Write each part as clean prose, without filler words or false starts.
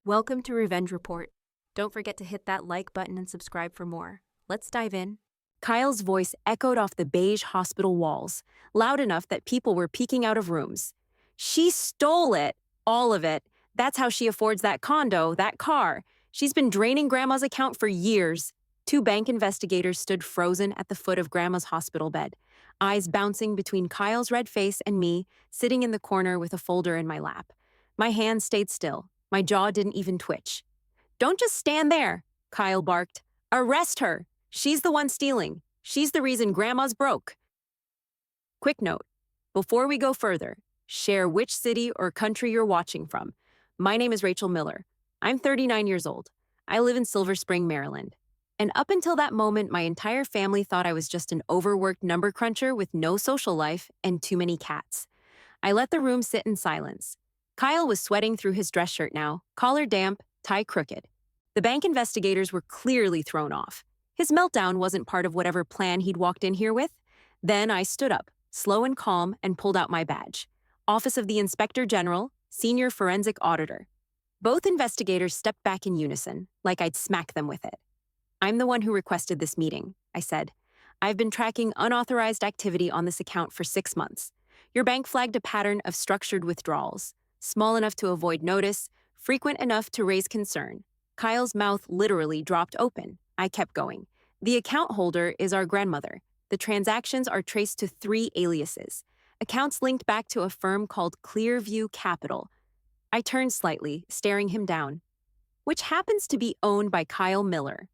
Welcome to Revenge Report. Don't forget to hit that like button and subscribe for more. Let's dive in. Kyle's voice echoed off the beige hospital walls, loud enough that people were peeking out of rooms. She stole it, all of it. That's how she affords that condo, that car. She's been draining Grandma's account for years. Two bank investigators stood frozen at the foot of Grandma's hospital bed, eyes bouncing between Kyle's red face and me, sitting in the corner with a folder in my lap. My hands stayed still. My jaw didn't even twitch. "Don't just stand there," Kyle barked. "Arrest her! She's the one stealing. She's the reason Grandma's broke." Quick note, before we go further, share which city or country you're watching from. My name is Rachel Miller. I'm 39 years old. I live in Silver Spring, Maryland. And up until that moment, my entire family thought I was just an overworked number cruncher with no social life and too many cats. I let the room sit in silence. Kyle was sweating through his dress shirt now, collar damp, tie crooked. The bank investigators were clearly thrown off. His meltdown wasn't part of whatever plan he'd walked in here with. Then I stood up, slow and calm, and pulled out my badge. Office of the Inspector General, Senior Forensic Auditor. Both investigators stepped back in unison, like I'd smack them with it. "I'm the one who requested this meeting," I said. "I've been tracking unauthorized activity on this account for 6 months. Your bank flagged a pattern of structured withdrawals. Small enough to avoid notice, frequent enough to raise concern." Kyle's mouth literally dropped open. I kept going. "The account holder is our grandmother. The transactions are traced to 3 aliases. Accounts linked back to a firm called Clearview Capital." I turned slightly, staring him down. "Which happens to be owned by Kyle Miller."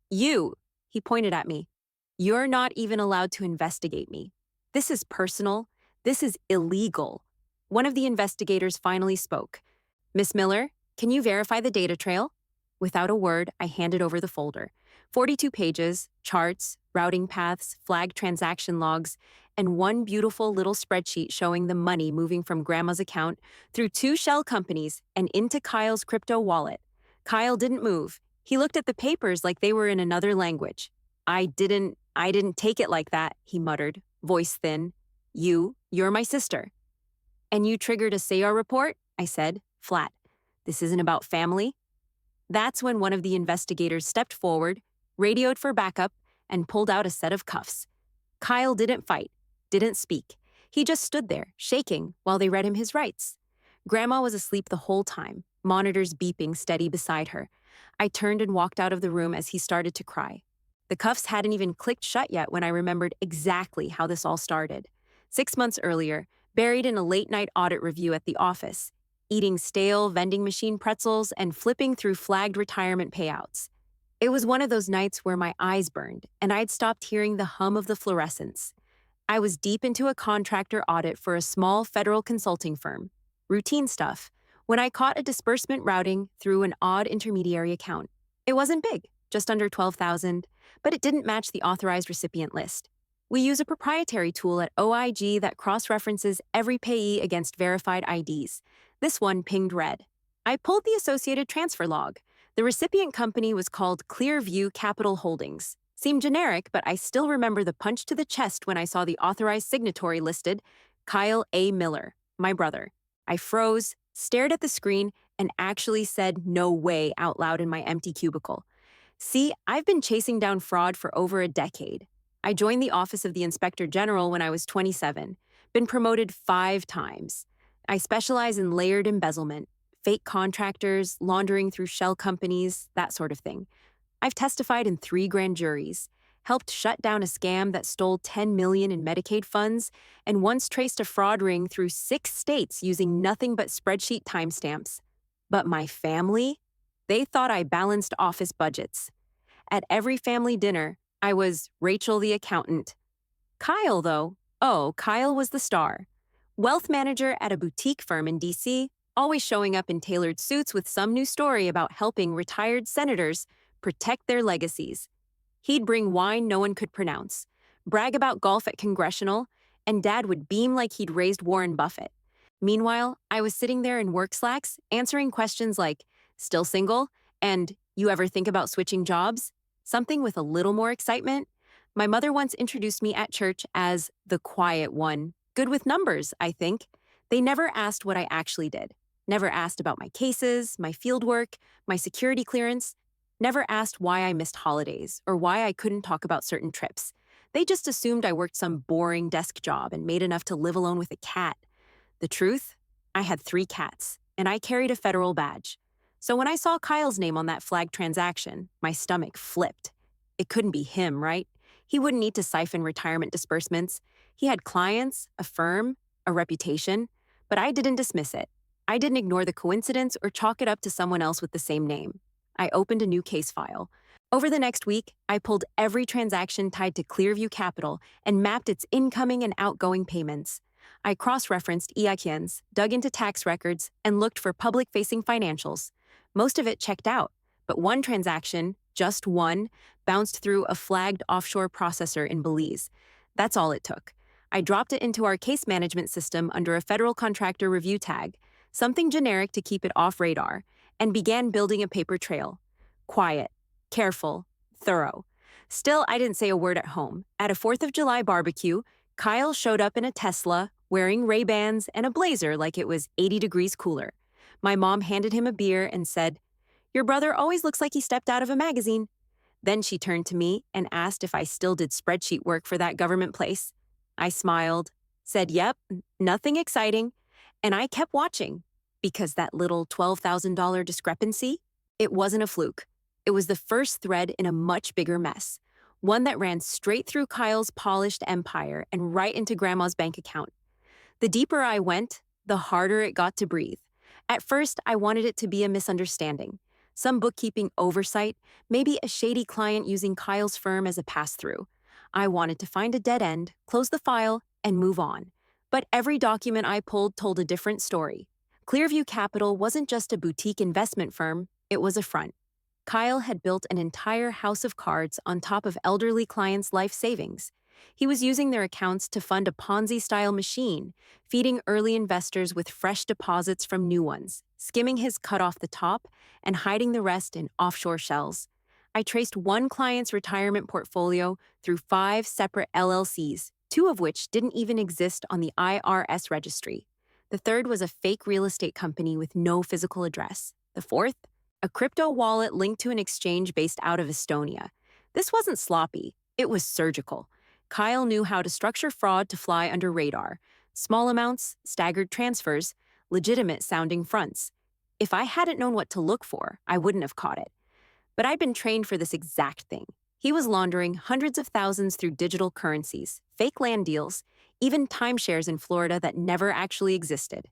"You," he pointed at me. "You're not even allowed to investigate me. This is personal. This is illegal." One of the investigators finally spoke. "Miss Miller, can you verify the data trail?" Without a word, I handed over the folder. 42 pages, charts, routing paths, flagged transaction logs, and one beautiful little spreadsheet showing the money moving from Grandma's account through 2 shell companies and into Kyle's crypto wallet. Kyle didn't move. He looked at the papers like they were in another language. I didn't take it like that," he muttered, voice thin. You're my sister." "And you triggered a SAR report?" I said, flat. "This isn't about family." That's when one of the investigators stepped forward, radioed for backup, and pulled out a set of cuffs. Kyle didn't fight, didn't speak. He just stood there, shaking, while they read him his rights. Grandma was asleep the whole time, monitors beeping steady beside her. I turned and walked out of the room as he started to cry. The cuffs hadn't even clicked shut yet when I remembered exactly how this all started. 6 months earlier, buried in a late-night audit review at the office, eating stale vending machine pretzels and flipping through flagged retirement payouts. It was one of those nights where my eyes burned, and I'd stopped hearing the hum of the fluorescents. I was deep into a contractor audit for a small federal consulting firm. Routine stuff, when I caught a disbursement routing through an odd intermediary account. It wasn't big, just under $12,000, but it didn't match the authorized recipient list. We use a proprietary tool at OIG that cross-references every payee against verified IDs. This one pinged red. I pulled the associated transfer log. The recipient company was called Clearview Capital Holdings. Seemed generic, but I still remember the punch to the chest when I saw the authorized signatory listed, Kyle A. Miller, my brother. I froze, stared at the screen, and actually said "no way" out loud in my empty cubicle. See, I've been chasing down fraud for over a decade. I joined the Office of the Inspector General when I was 27, been promoted 5 times. I specialize in layered embezzlement, fake contractors, laundering through shell companies, that sort of thing. I've testified in 3 grand juries, helped shut down a scam that stole $10 million in Medicaid funds, and once traced a fraud ring through 6 states using nothing but spreadsheet timestamps. But my family? They thought I balanced office budgets. At every family dinner, I was Rachel the accountant. Kyle, though, Kyle was the star. Wealth manager at a boutique firm in D.C., always showing up in tailored suits with some new story about helping retired senators protect their legacies. He'd bring wine no one could pronounce, brag about golf at Congressional, and Dad would beam like he'd raised Warren Buffett. Meanwhile, I was sitting there in work slacks, answering questions like, "Still single?" and "You ever think about switching jobs?" Something with a little more excitement. My mother once introduced me at church as the quiet one. Good with numbers, I think. They never asked what I actually did. Never asked about my cases, my fieldwork, my security clearance. Never asked why I missed holidays or why I couldn't talk about certain trips. They just assumed I worked some boring desk job and made enough to live alone with a cat. The truth? I had 3 cats, and I carried a federal badge. So when I saw Kyle's name on that flagged transaction, my stomach flipped. It couldn't be him, right? He wouldn't need to siphon retirement disbursements. He had clients, a firm, a reputation, but I didn't dismiss it. I didn't ignore the coincidence or chalk it up to someone else with the same name. I opened a new case file. Over the next week, I pulled every transaction tied to Clearview Capital and mapped its incoming and outgoing payments. I cross-referenced EINs, dug into tax records, and looked for public-facing financials. Most of it checked out, but one transaction, just one, bounced through a flagged offshore processor in Belize. That's all it took. I dropped it into our case management system under a federal contractor review tag, something generic to keep it off radar, and began building a paper trail. Quiet, careful, thorough. Still, I didn't say a word at home. At a 4th of July barbecue, Kyle showed up in a Tesla, wearing Ray-Bans and a blazer like it was 80 degrees cooler. My mom handed him a beer and said, "Your brother always looks like he stepped out of a magazine." Then she turned to me and asked if I still did spreadsheet work for that government place. I smiled, said, "Yep, nothing exciting," and I kept watching, because that little $12,000 discrepancy, it wasn't a fluke. It was the first thread in a much bigger mess, one that ran straight through Kyle's polished empire and right into Grandma's bank account. The deeper I went, the harder it got to breathe. At first, I wanted it to be a misunderstanding, some bookkeeping oversight, maybe a shady client using Kyle's firm as a pass-through. I wanted to find a dead end, close the file, and move on. But every document I pulled told a different story. Clearview Capital wasn't just a boutique investment firm, it was a front. Kyle had built an entire house of cards on top of elderly clients' life savings. He was using their accounts to fund a Ponzi-style machine, feeding early investors with fresh deposits from new ones, skimming his cut off the top, and hiding the rest in offshore shells. I traced one client's retirement portfolio through 5 separate LLCs, 2 of which didn't even exist on the IRS registry. The third was a fake real estate company with no physical address. The fourth, a crypto wallet linked to an exchange based out of Estonia. This wasn't sloppy, it was surgical. Kyle knew how to structure fraud to fly under radar. Small amounts, staggered transfers, legitimate-sounding fronts. If I hadn't known what to look for, I wouldn't have caught it. But I'd been trained for this exact thing. He was laundering hundreds of thousands through digital currencies, fake land deals, even timeshares in Florida that never actually existed.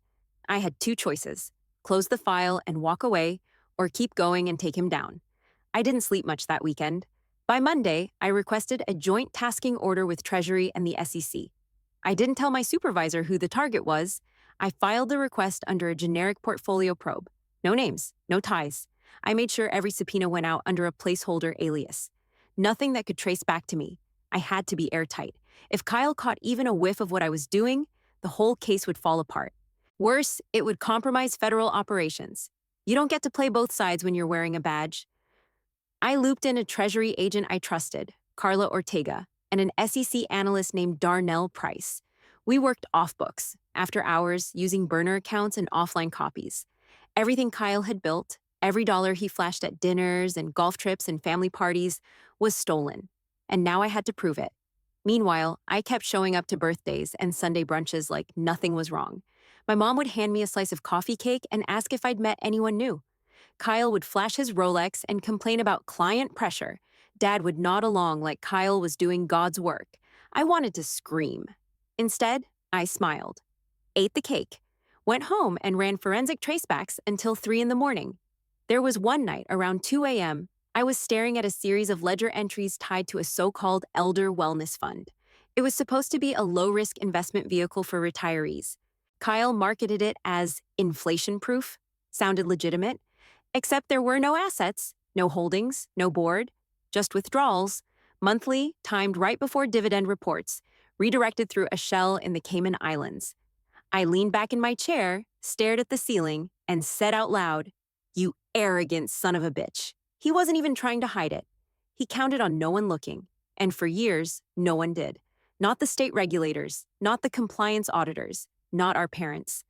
I had 2 choices: close the file and walk away, or keep going and take him down. I didn't sleep much that weekend. By Monday, I requested a joint tasking order with Treasury and the SEC. I didn't tell my supervisor who the target was. I filed the request under a generic portfolio probe. No names, no ties. I made sure every subpoena went out under a placeholder alias. Nothing that could trace back to me. I had to be airtight. If Kyle caught even a whiff of what I was doing, the whole case would fall apart. Worse, it would compromise federal operations. You don't get to play both sides when you're wearing a badge. I looped in a Treasury agent I trusted, Carla Ortega, and an SEC analyst named Darnell Price. We worked off books, after hours, using burner accounts and offline copies. Everything Kyle had built, every dollar he flashed at dinners and golf trips and family parties, was stolen. And now I had to prove it. Meanwhile, I kept showing up to birthdays and Sunday brunches like nothing was wrong. My mom would hand me a slice of coffee cake and ask if I'd met anyone new. Kyle would flash his Rolex and complain about client pressure. Dad would nod along like Kyle was doing God's work. I wanted to scream. Instead, I smiled, ate the cake, went home and ran forensic tracebacks until 3 in the morning. There was one night around 2 a.m., I was staring at a series of ledger entries tied to a so-called elder wellness fund. It was supposed to be a low-risk investment vehicle for retirees. Kyle marketed it as inflation-proof, sounded legitimate, except there were no assets, no holdings, no board, just withdrawals, monthly, timed right before dividend reports, redirected through a shell in the Cayman Islands. I leaned back in my chair, stared at the ceiling, and said out loud, "You arrogant son of a bitch." He wasn't even trying to hide it. He counted on no one looking, and for years, no one did. Not the state regulators, not the compliance auditors, not our parents.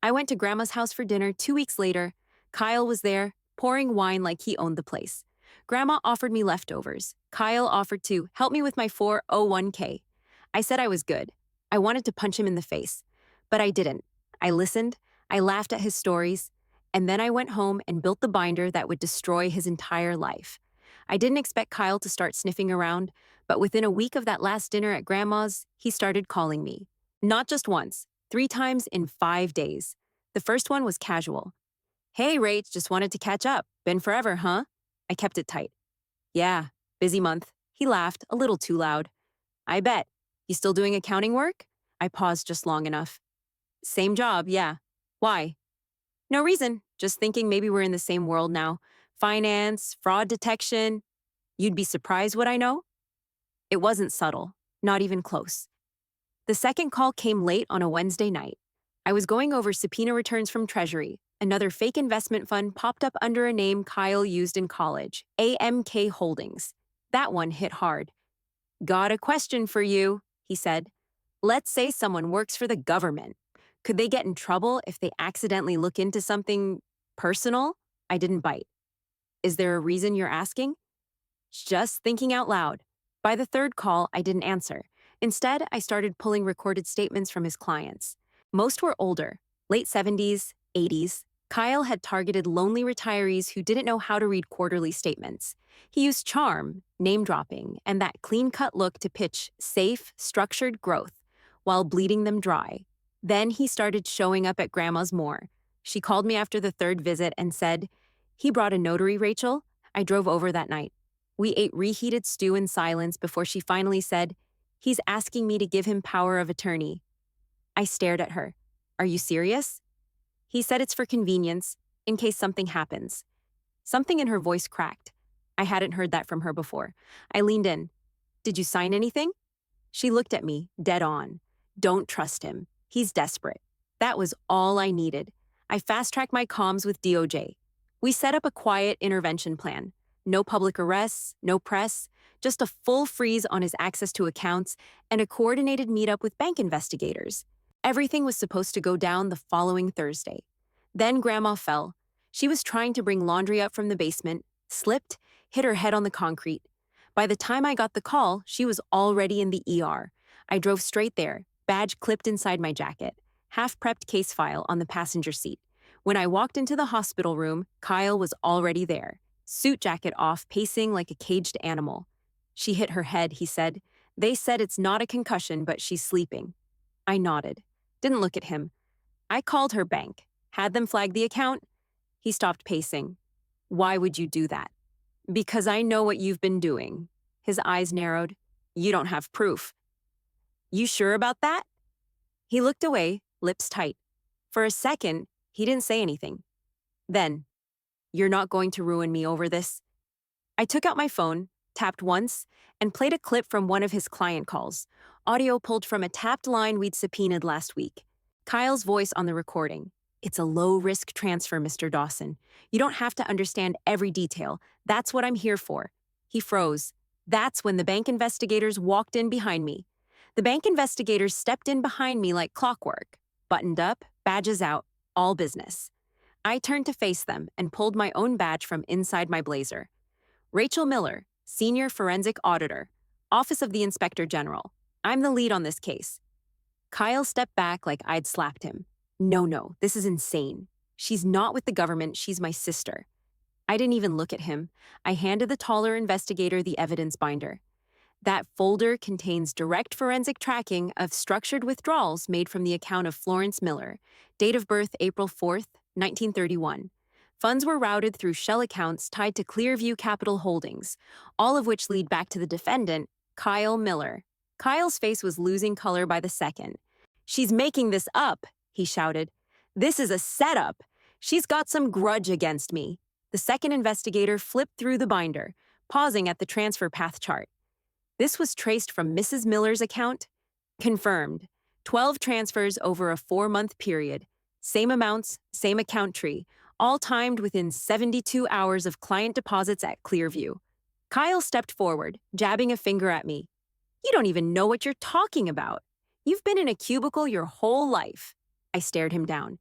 I went to Grandma's house for dinner 2 weeks later. Kyle was there, pouring wine like he owned the place. Grandma offered me leftovers. Kyle offered to help me with my 401k. I said I was good. I wanted to punch him in the face, but I didn't. I listened, I laughed at his stories, and then I went home and built the binder that would destroy his entire life. I didn't expect Kyle to start sniffing around, but within a week of that last dinner at Grandma's, he started calling me. Not just once, 3 times in 5 days. The first one was casual. Hey, Rach, just wanted to catch up. Been forever, huh? I kept it tight. Yeah, busy month. He laughed, a little too loud. I bet. You still doing accounting work? I paused just long enough. Same job, yeah. Why? No reason, just thinking maybe we're in the same world now. Finance, fraud detection. You'd be surprised what I know? It wasn't subtle, not even close. The second call came late on a Wednesday night. I was going over subpoena returns from Treasury. Another fake investment fund popped up under a name Kyle used in college, AMK Holdings. That one hit hard. Got a question for you, he said. Let's say someone works for the government. Could they get in trouble if they accidentally look into something personal? I didn't bite. Is there a reason you're asking? Just thinking out loud. By the third call, I didn't answer. Instead, I started pulling recorded statements from his clients. Most were older, late 70s, 80s. Kyle had targeted lonely retirees who didn't know how to read quarterly statements. He used charm, name-dropping, and that clean-cut look to pitch safe, structured growth while bleeding them dry. Then he started showing up at Grandma's more. She called me after the third visit and said, "He brought a notary, Rachel." I drove over that night. We ate reheated stew in silence before she finally said, "He's asking me to give him power of attorney." I stared at her. "Are you serious?" He said it's for convenience, in case something happens. Something in her voice cracked. I hadn't heard that from her before. I leaned in. "Did you sign anything?" She looked at me, dead on. "Don't trust him. He's desperate." That was all I needed. I fast-tracked my comms with DOJ. We set up a quiet intervention plan. No public arrests, no press, just a full freeze on his access to accounts and a coordinated meetup with bank investigators. Everything was supposed to go down the following Thursday. Then Grandma fell. She was trying to bring laundry up from the basement, slipped, hit her head on the concrete. By the time I got the call, she was already in the ER. I drove straight there, badge clipped inside my jacket, half-prepped case file on the passenger seat. When I walked into the hospital room, Kyle was already there, suit jacket off, pacing like a caged animal. "She hit her head," he said. "They said it's not a concussion, but she's sleeping." I nodded. Didn't look at him. I called her bank. Had them flag the account. He stopped pacing. "Why would you do that?" "Because I know what you've been doing." His eyes narrowed. "You don't have proof." "You sure about that?" He looked away, lips tight. For a second, he didn't say anything. Then, "You're not going to ruin me over this?" I took out my phone, tapped once, and played a clip from one of his client calls, audio pulled from a tapped line we'd subpoenaed last week. Kyle's voice on the recording. "It's a low-risk transfer, Mr. Dawson. You don't have to understand every detail. That's what I'm here for." He froze. That's when the bank investigators walked in behind me. The bank investigators stepped in behind me like clockwork. Buttoned up, badges out, all business. I turned to face them and pulled my own badge from inside my blazer. "Rachel Miller, Senior Forensic Auditor, Office of the Inspector General. I'm the lead on this case." Kyle stepped back like I'd slapped him. No, this is insane. She's not with the government, she's my sister." I didn't even look at him. I handed the taller investigator the evidence binder. That folder contains direct forensic tracking of structured withdrawals made from the account of Florence Miller, date of birth April 4th, 1931. Funds were routed through shell accounts tied to Clearview Capital Holdings, all of which lead back to the defendant, Kyle Miller. Kyle's face was losing color by the second. "She's making this up," he shouted. "This is a setup. She's got some grudge against me." The second investigator flipped through the binder, pausing at the transfer path chart. This was traced from Mrs. Miller's account. Confirmed. 12 transfers over a 4-month period. Same amounts, same account tree, all timed within 72 hours of client deposits at Clearview. Kyle stepped forward, jabbing a finger at me. "You don't even know what you're talking about. You've been in a cubicle your whole life." I stared him down.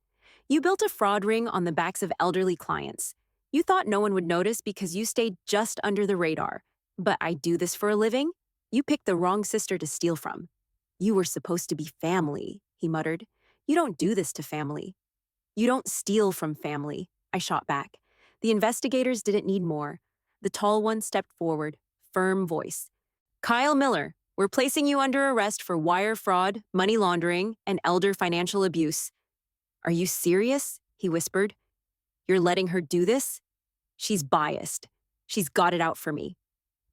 You built a fraud ring on the backs of elderly clients. You thought no one would notice because you stayed just under the radar. But I do this for a living? You picked the wrong sister to steal from. You were supposed to be family, he muttered. You don't do this to family. You don't steal from family, I shot back. The investigators didn't need more. The tall one stepped forward, firm voice. Kyle Miller, we're placing you under arrest for wire fraud, money laundering, and elder financial abuse. Are you serious? He whispered. You're letting her do this? She's biased. She's got it out for me.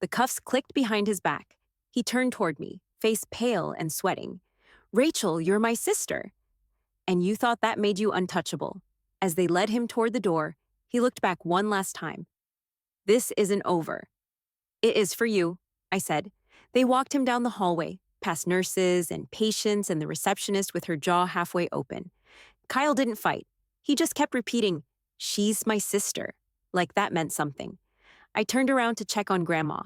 The cuffs clicked behind his back. He turned toward me, face pale and sweating. Rachel, you're my sister. And you thought that made you untouchable. As they led him toward the door, he looked back one last time. This isn't over. It is for you, I said. They walked him down the hallway, past nurses and patients and the receptionist with her jaw halfway open. Kyle didn't fight. He just kept repeating, she's my sister, like that meant something. I turned around to check on Grandma.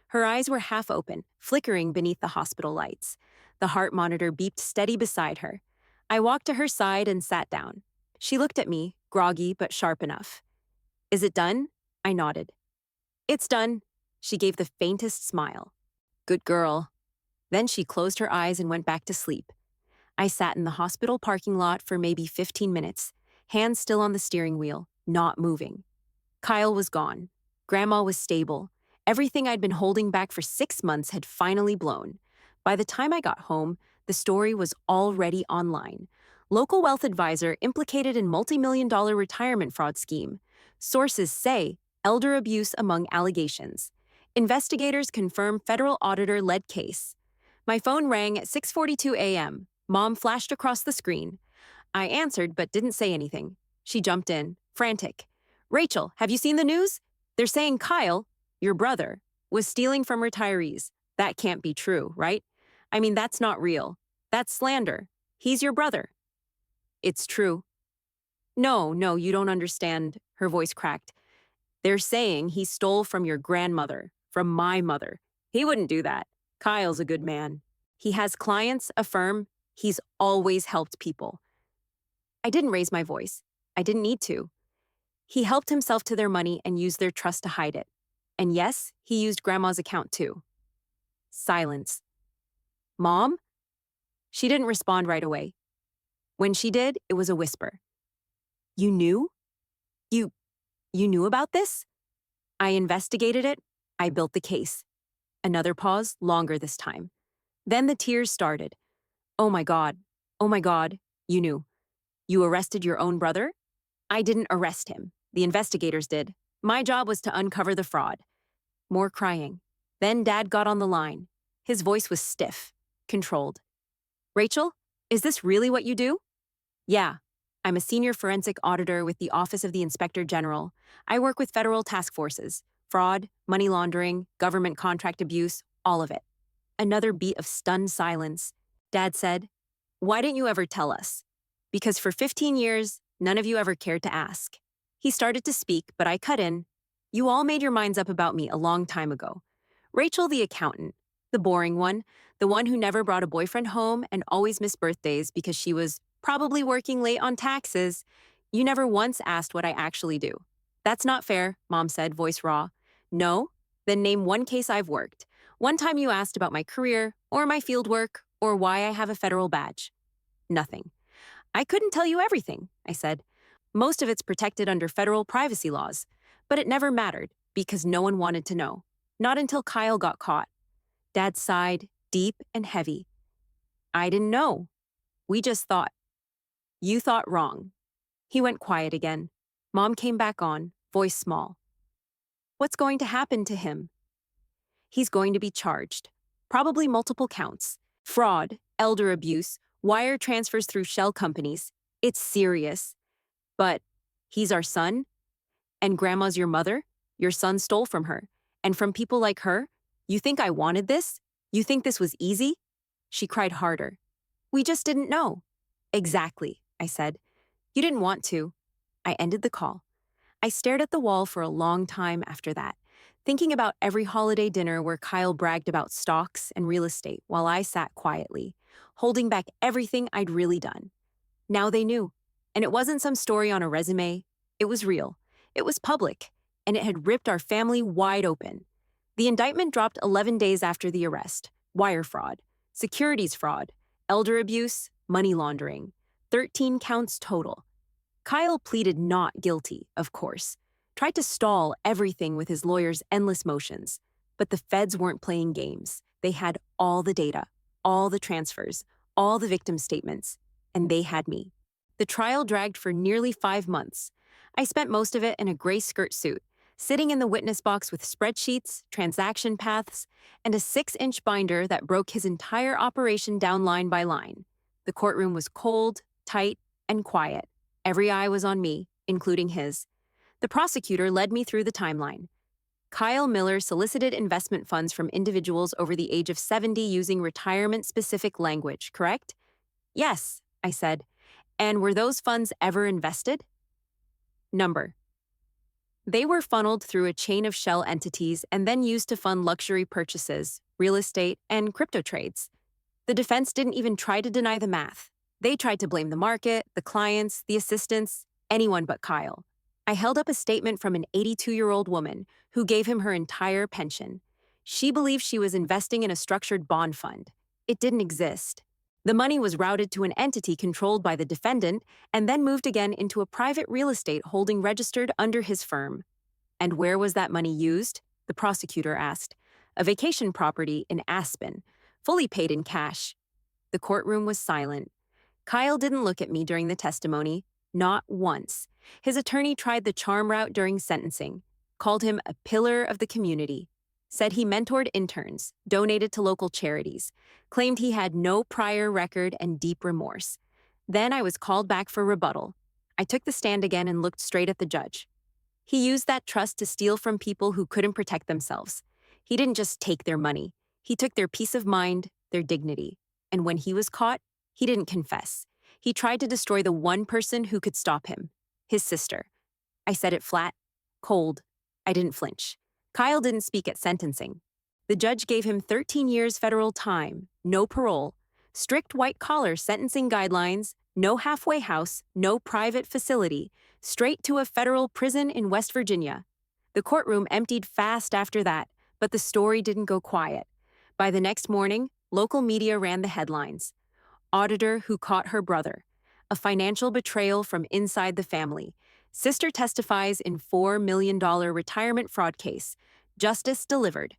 Her eyes were half open, flickering beneath the hospital lights. The heart monitor beeped steady beside her. I walked to her side and sat down. She looked at me, groggy but sharp enough. Is it done? I nodded. It's done. She gave the faintest smile. Good girl. Then she closed her eyes and went back to sleep. I sat in the hospital parking lot for maybe 15 minutes, hands still on the steering wheel, not moving. Kyle was gone. Grandma was stable. Everything I'd been holding back for 6 months had finally blown. By the time I got home, the story was already online. Local wealth advisor implicated in multi-million-dollar retirement fraud scheme. Sources say elder abuse among allegations. Investigators confirm federal auditor led case. My phone rang at 6:42 a.m. Mom flashed across the screen. I answered but didn't say anything. She jumped in, frantic. Rachel, have you seen the news? They're saying Kyle, your brother, was stealing from retirees. That can't be true, right? I mean, that's not real. That's slander. He's your brother. It's true. No, you don't understand, her voice cracked. They're saying he stole from your grandmother, from my mother. He wouldn't do that. Kyle's a good man. He has clients, a firm. He's always helped people. I didn't raise my voice. I didn't need to. He helped himself to their money and used their trust to hide it. And yes, he used Grandma's account too. Silence. Mom? She didn't respond right away. When she did, it was a whisper. You knew? You knew about this? I investigated it. I built the case. Another pause, longer this time. Then the tears started. Oh my God, you knew. You arrested your own brother? I didn't arrest him. The investigators did. My job was to uncover the fraud. More crying. Then Dad got on the line. His voice was stiff, controlled. Rachel, is this really what you do? Yeah. I'm a senior forensic auditor with the Office of the Inspector General. I work with federal task forces, fraud, money laundering, government contract abuse, all of it. Another beat of stunned silence. Dad said, Why didn't you ever tell us? Because for 15 years, none of you ever cared to ask. He started to speak, but I cut in. You all made your minds up about me a long time ago. Rachel the accountant, the boring one, the one who never brought a boyfriend home and always missed birthdays because she was probably working late on taxes. You never once asked what I actually do. That's not fair, Mom said, voice raw. No? Then name one case I've worked. One time you asked about my career, or my field work, or why I have a federal badge. Nothing. I couldn't tell you everything, I said. Most of it's protected under federal privacy laws. But it never mattered, because no one wanted to know. Not until Kyle got caught. Dad sighed, deep and heavy. I didn't know. We just thought. You thought wrong. He went quiet again. Mom came back on, voice small. What's going to happen to him? He's going to be charged. Probably multiple counts. Fraud, elder abuse, wire transfers through shell companies. It's serious. But he's our son? And Grandma's your mother? Your son stole from her. And from people like her? You think I wanted this? You think this was easy? She cried harder. We just didn't know. Exactly, I said. You didn't want to. I ended the call. I stared at the wall for a long time after that, thinking about every holiday dinner where Kyle bragged about stocks and real estate while I sat quietly, holding back everything I'd really done. Now they knew, And it wasn't some story on a resume. It was real. It was public. And it had ripped our family wide open. The indictment dropped 11 days after the arrest. Wire fraud, securities fraud, elder abuse, money laundering. 13 counts total. Kyle pleaded not guilty, of course. Tried to stall everything with his lawyer's endless motions. But the feds weren't playing games. They had all the data, all the transfers, all the victim statements, and they had me. The trial dragged for nearly 5 months. I spent most of it in a gray skirt suit, sitting in the witness box with spreadsheets, transaction paths, and a 6-inch binder that broke his entire operation down line by line. The courtroom was cold, tight, and quiet. Every eye was on me, including his. The prosecutor led me through the timeline. Kyle Miller solicited investment funds from individuals over the age of 70 using retirement-specific language, correct? Yes, I said. And were those funds ever invested? Number. They were funneled through a chain of shell entities and then used to fund luxury purchases, real estate, and crypto trades. The defense didn't even try to deny the math. They tried to blame the market, the clients, the assistants, anyone but Kyle. I held up a statement from an 82-year-old woman who gave him her entire pension. She believed she was investing in a structured bond fund. It didn't exist. The money was routed to an entity controlled by the defendant and then moved again into a private real estate holding registered under his firm. And where was that money used? The prosecutor asked. A vacation property in Aspen, fully paid in cash. The courtroom was silent. Kyle didn't look at me during the testimony, not once. His attorney tried the charm route during sentencing, called him a pillar of the community, said he mentored interns, donated to local charities, claimed he had no prior record and deep remorse. Then I was called back for rebuttal. I took the stand again and looked straight at the judge. He used that trust to steal from people who couldn't protect themselves. He didn't just take their money. He took their peace of mind, their dignity. And when he was caught, he didn't confess. He tried to destroy the one person who could stop him, his sister. I said it flat, cold. I didn't flinch. Kyle didn't speak at sentencing. The judge gave him 13 years federal time, no parole, strict white-collar sentencing guidelines, no halfway house, no private facility, straight to a federal prison in West Virginia. The courtroom emptied fast after that, but the story didn't go quiet. By the next morning, local media ran the headlines. Auditor who caught her brother. A financial betrayal from inside the family. Sister testifies in $4 million retirement fraud case. Justice delivered.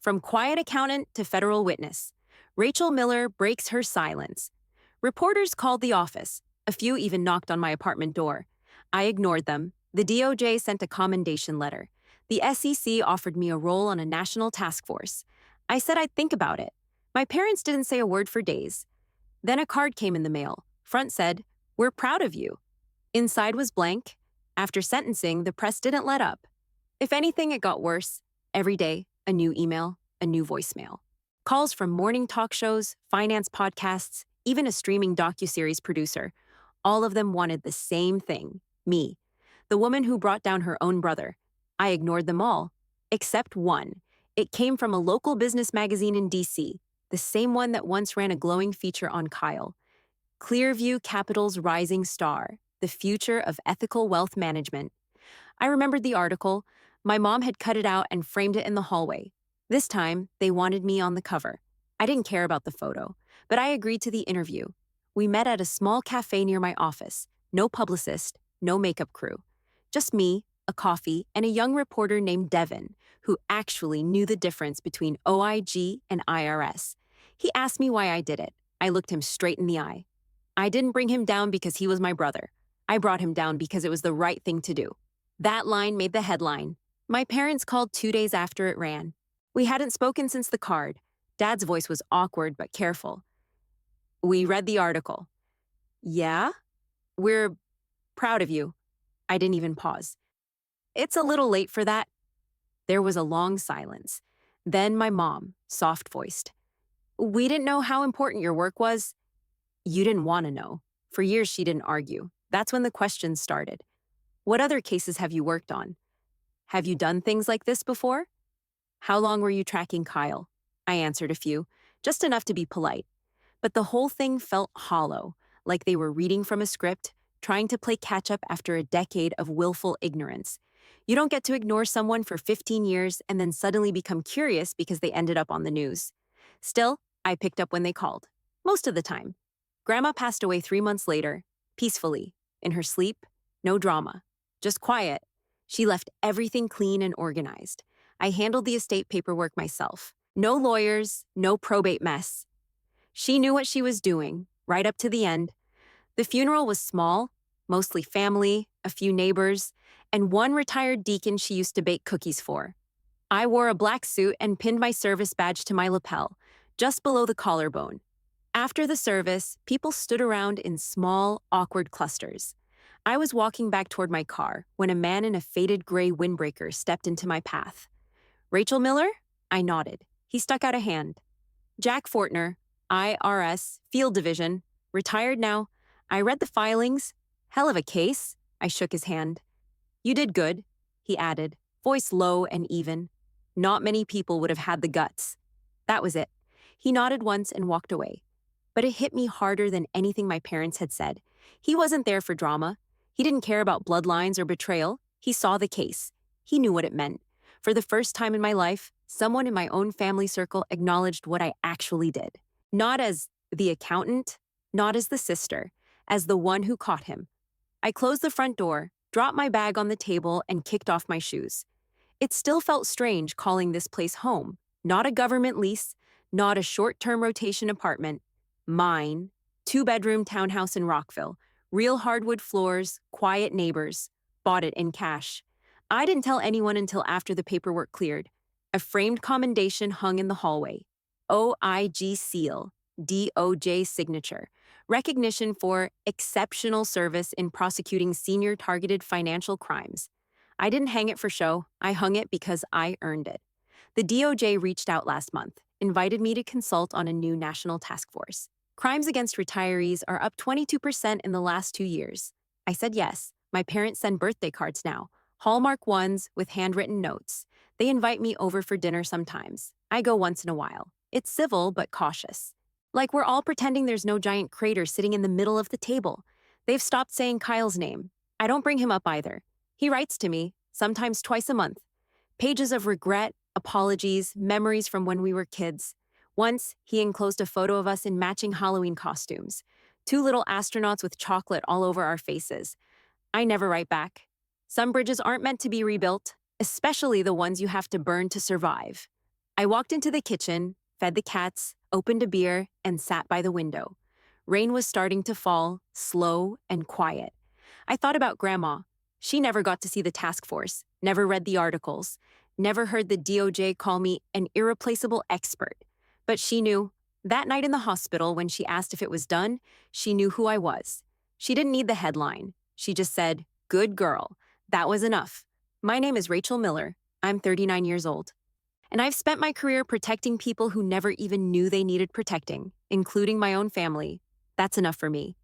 From quiet accountant to federal witness. Rachel Miller breaks her silence. Reporters called the office. A few even knocked on my apartment door. I ignored them. The DOJ sent a commendation letter. The SEC offered me a role on a national task force. I said I'd think about it. My parents didn't say a word for days. Then a card came in the mail. Front said, "We're proud of you." Inside was blank. After sentencing, the press didn't let up. If anything, it got worse. Every day, a new email, a new voicemail. Calls from morning talk shows, finance podcasts, even a streaming docuseries producer. All of them wanted the same thing, me, the woman who brought down her own brother. I ignored them all, except one. It came from a local business magazine in D.C., the same one that once ran a glowing feature on Kyle. Clearview Capital's Rising Star, the future of ethical wealth management. I remembered the article. My mom had cut it out and framed it in the hallway. This time, they wanted me on the cover. I didn't care about the photo, but I agreed to the interview. We met at a small cafe near my office. No publicist, no makeup crew. Just me, a coffee, and a young reporter named Devin, who actually knew the difference between OIG and IRS. He asked me why I did it. I looked him straight in the eye. I didn't bring him down because he was my brother. I brought him down because it was the right thing to do. That line made the headline. My parents called 2 days after it ran. We hadn't spoken since the card. Dad's voice was awkward but careful. We read the article. Yeah? We're proud of you. I didn't even pause. It's a little late for that. There was a long silence. Then my mom, soft-voiced. We didn't know how important your work was. You didn't want to know. For years, she didn't argue. That's when the questions started. What other cases have you worked on? Have you done things like this before? How long were you tracking Kyle? I answered a few, just enough to be polite. But the whole thing felt hollow, like they were reading from a script, trying to play catch up after a decade of willful ignorance. You don't get to ignore someone for 15 years and then suddenly become curious because they ended up on the news. Still, I picked up when they called. Most of the time. Grandma passed away 3 months later, peacefully, in her sleep, no drama, just quiet. She left everything clean and organized. I handled the estate paperwork myself. No lawyers, no probate mess. She knew what she was doing, right up to the end. The funeral was small, mostly family, a few neighbors, and one retired deacon she used to bake cookies for. I wore a black suit and pinned my service badge to my lapel, just below the collarbone. After the service, people stood around in small, awkward clusters. I was walking back toward my car when a man in a faded gray windbreaker stepped into my path. "Rachel Miller?" I nodded. He stuck out a hand. "Jack Fortner, IRS, Field Division, retired now. I read the filings. Hell of a case." I shook his hand. "You did good," he added, voice low and even. "Not many people would have had the guts." That was it. He nodded once and walked away. But it hit me harder than anything my parents had said. He wasn't there for drama. He didn't care about bloodlines or betrayal. He saw the case. He knew what it meant. For the first time in my life, someone in my own family circle acknowledged what I actually did. Not as the accountant, not as the sister, as the one who caught him. I closed the front door, dropped my bag on the table, and kicked off my shoes. It still felt strange calling this place home. Not a government lease, not a short-term rotation apartment. Mine, 2-bedroom townhouse in Rockville, real hardwood floors, quiet neighbors. Bought it in cash. I didn't tell anyone until after the paperwork cleared. A framed commendation hung in the hallway. OIG seal, DOJ signature. Recognition for exceptional service in prosecuting senior targeted financial crimes. I didn't hang it for show. I hung it because I earned it. The DOJ reached out last month, invited me to consult on a new national task force. Crimes against retirees are up 22% in the last 2 years. I said yes. My parents send birthday cards now, Hallmark ones with handwritten notes. They invite me over for dinner sometimes. I go once in a while. It's civil but cautious. Like we're all pretending there's no giant crater sitting in the middle of the table. They've stopped saying Kyle's name. I don't bring him up either. He writes to me, sometimes twice a month. Pages of regret, apologies, memories from when we were kids. Once, he enclosed a photo of us in matching Halloween costumes. 2 little astronauts with chocolate all over our faces. I never write back. Some bridges aren't meant to be rebuilt, especially the ones you have to burn to survive. I walked into the kitchen, fed the cats, opened a beer, and sat by the window. Rain was starting to fall, slow and quiet. I thought about Grandma. She never got to see the task force, never read the articles, never heard the DOJ call me an irreplaceable expert. But she knew. That night in the hospital, when she asked if it was done, she knew who I was. She didn't need the headline. She just said, "Good girl." That was enough. My name is Rachel Miller. I'm 39 years old. And I've spent my career protecting people who never even knew they needed protecting, including my own family. That's enough for me.